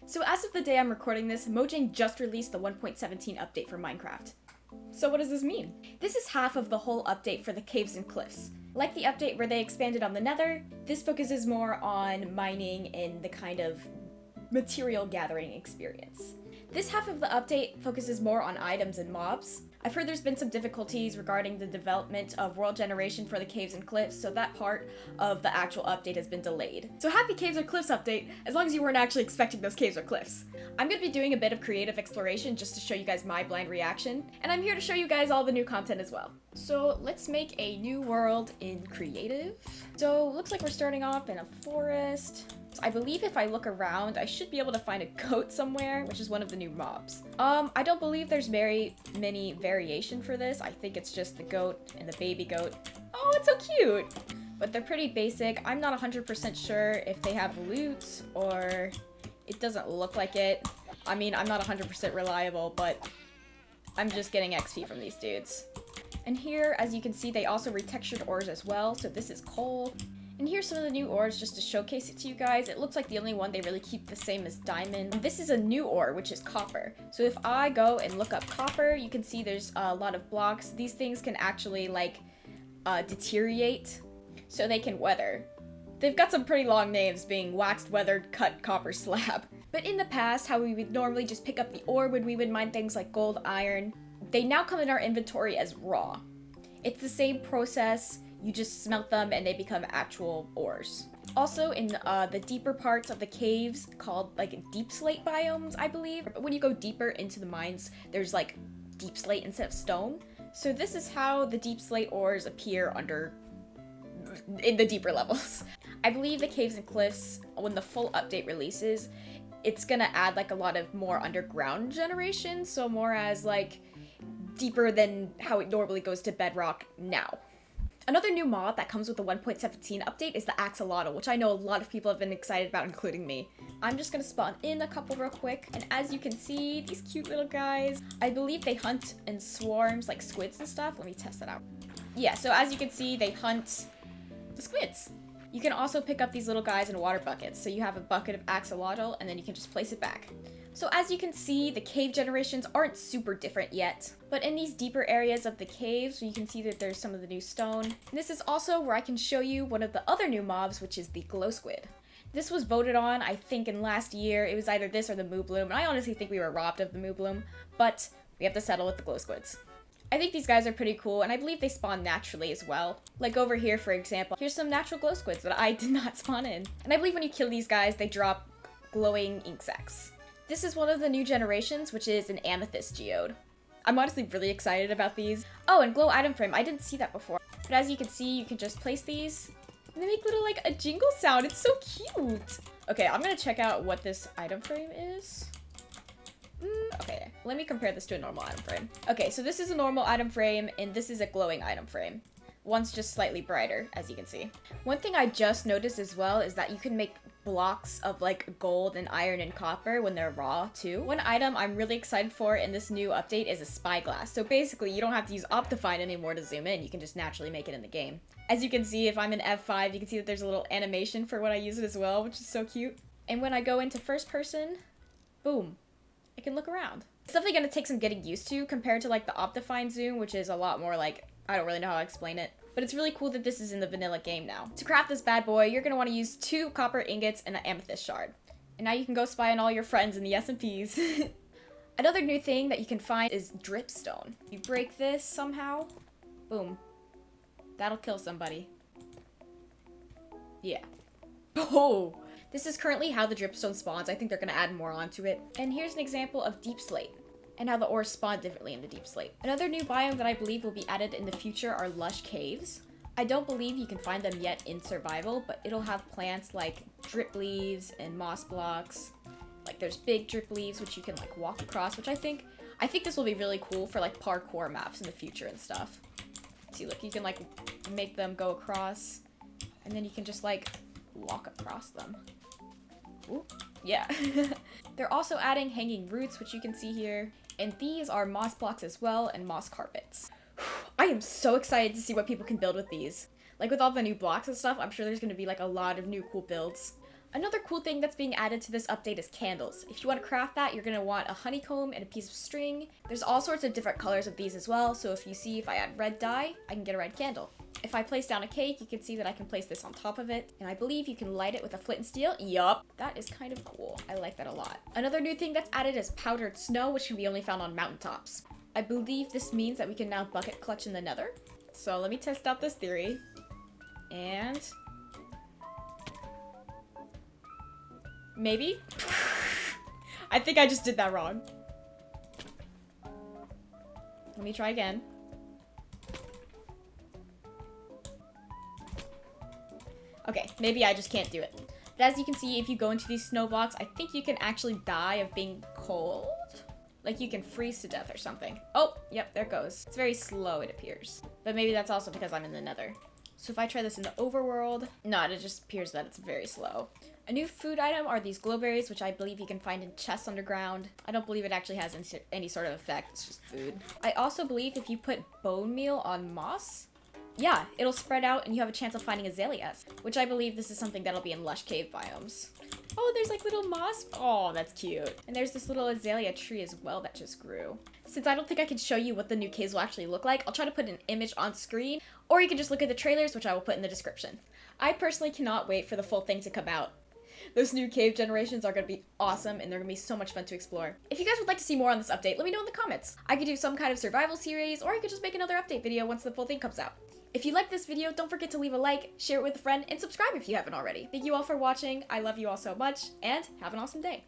So as of the day I'm recording this, Mojang just released the 1.17 update for Minecraft. So what does this mean? This is half of the whole update for the caves and cliffs. Like the update where they expanded on the nether, this focuses more on mining and the kind of material gathering experience. This half of the update focuses more on items and mobs. I've heard there's been some difficulties regarding the development of world generation for the caves and cliffs, so that part of the actual update has been delayed. So happy caves or cliffs update, as long as you weren't actually expecting those caves or cliffs. I'm gonna be doing a bit of creative exploration just to show you guys my blind reaction, and I'm here to show you guys all the new content as well. So let's make a new world in creative. So looks like we're starting off in a forest. I believe if I look around, I should be able to find a goat somewhere, which is one of the new mobs. I don't believe there's very many variation for this. I think it's just the goat and the baby goat. Oh, it's so cute! But they're pretty basic. I'm not 100% sure if they have loot or it doesn't look like it. I mean, I'm not 100% reliable, but I'm just getting XP from these dudes. And here, as you can see, they also retextured ores as well. So this is coal. And here's some of the new ores just to showcase it to you guys. It looks like the only one they really keep the same as diamond. This is a new ore, which is copper. So if I go and look up copper, you can see there's a lot of blocks. These things can actually like deteriorate, so they can weather. They've got some pretty long names, being waxed, weathered, cut, copper, slab. But in the past, how we would normally just pick up the ore when we would mine things like gold, iron, they now come in our inventory as raw. It's the same process. You just smelt them and they become actual ores. Also, in the deeper parts of the caves, called like deep slate biomes, I believe. When you go deeper into the mines, there's like deep slate instead of stone. So this is how the deep slate ores appear in the deeper levels. I believe the caves and cliffs, when the full update releases, it's gonna add like a lot of more underground generation, so more as like deeper than how it normally goes to bedrock now. Another new mod that comes with the 1.17 update is the axolotl, which I know a lot of people have been excited about, including me. I'm just gonna spawn in a couple real quick, and as you can see, these cute little guys, I believe they hunt in swarms like squids and stuff. Let me test that out. Yeah, so as you can see, they hunt the squids. You can also pick up these little guys in water buckets, so you have a bucket of axolotl, and then you can just place it back. So as you can see, the cave generations aren't super different yet, but in these deeper areas of the caves, you can see that there's some of the new stone. And this is also where I can show you one of the other new mobs, which is the glow squid. This was voted on, I think, in last year. It was either this or the moo bloom, and I honestly think we were robbed of the moo bloom, but we have to settle with the glow squids. I think these guys are pretty cool, and I believe they spawn naturally as well. Like over here, for example, here's some natural glow squids that I did not spawn in. And I believe when you kill these guys, they drop glowing ink sacs. This is one of the new generations, which is an amethyst geode. I'm honestly really excited about these. Oh, and glow item frame. I didn't see that before. But as you can see, you can just place these, and they make little, like, a jingle sound. It's so cute. Okay, I'm gonna check out what this item frame is. Okay, let me compare this to a normal item frame. Okay, so this is a normal item frame, and this is a glowing item frame. One's just slightly brighter, as you can see. One thing I just noticed as well is that you can make blocks of like gold and iron and copper when they're raw too. One item I'm really excited for in this new update is a spyglass. So basically you don't have to use Optifine anymore to zoom in, you can just naturally make it in the game. As you can see, if I'm in F5, you can see that there's a little animation for when I use it as well, which is so cute. And when I go into first person, boom, I can look around. It's definitely gonna take some getting used to compared to like the Optifine zoom, which is a lot more like, I don't really know how to explain it. But it's really cool that this is in the vanilla game now. To craft this bad boy, you're going to want to use 2 copper ingots and an amethyst shard. And now you can go spy on all your friends in the SMPs. Another new thing that you can find is dripstone. You break this somehow, boom. That'll kill somebody. Yeah. Oh! This is currently how the dripstone spawns. I think they're going to add more onto it. And here's an example of deep slate, and how the ores spawn differently in the deep slate. Another new biome that I believe will be added in the future are lush caves. I don't believe you can find them yet in survival, but it'll have plants like drip leaves and moss blocks. Like there's big drip leaves which you can like walk across, which I think this will be really cool for like parkour maps in the future and stuff. See, look, you can like make them go across, and then you can just like walk across them. Ooh, yeah. They're also adding hanging roots, which you can see here. And these are moss blocks as well, and moss carpets. I am so excited to see what people can build with these. Like with all the new blocks and stuff, I'm sure there's going to be like a lot of new cool builds. Another cool thing that's being added to this update is candles. If you want to craft that, you're going to want a honeycomb and a piece of string. There's all sorts of different colors of these as well, so if I add red dye, I can get a red candle. If I place down a cake, you can see that I can place this on top of it, and I believe you can light it with a flint and steel. Yup, that is kind of cool. I like that a lot. Another new thing that's added is powdered snow, which can be only found on mountaintops. I believe this means that we can now bucket clutch in the nether. So let me test out this theory. And... maybe? I think I just did that wrong. Let me try again. Okay, maybe I just can't do it. But as you can see, if you go into these snow blocks, I think you can actually die of being cold. Like you can freeze to death or something. Oh, yep, there it goes. It's very slow, it appears. But maybe that's also because I'm in the nether. So if I try this in the overworld, no, it just appears that it's very slow. A new food item are these glowberries, which I believe you can find in chests underground. I don't believe it actually has any sort of effect, it's just food. I also believe if you put bone meal on moss, yeah, it'll spread out and you have a chance of finding azaleas, which I believe this is something that'll be in lush cave biomes. Oh, there's like little moss. Oh, that's cute. And there's this little azalea tree as well that just grew. Since I don't think I can show you what the new caves will actually look like, I'll try to put an image on screen, or you can just look at the trailers, which I will put in the description. I personally cannot wait for the full thing to come out. Those new cave generations are going to be awesome, and they're going to be so much fun to explore. If you guys would like to see more on this update, let me know in the comments. I could do some kind of survival series, or I could just make another update video once the full thing comes out. If you like this video, don't forget to leave a like, share it with a friend, and subscribe if you haven't already. Thank you all for watching, I love you all so much, and have an awesome day.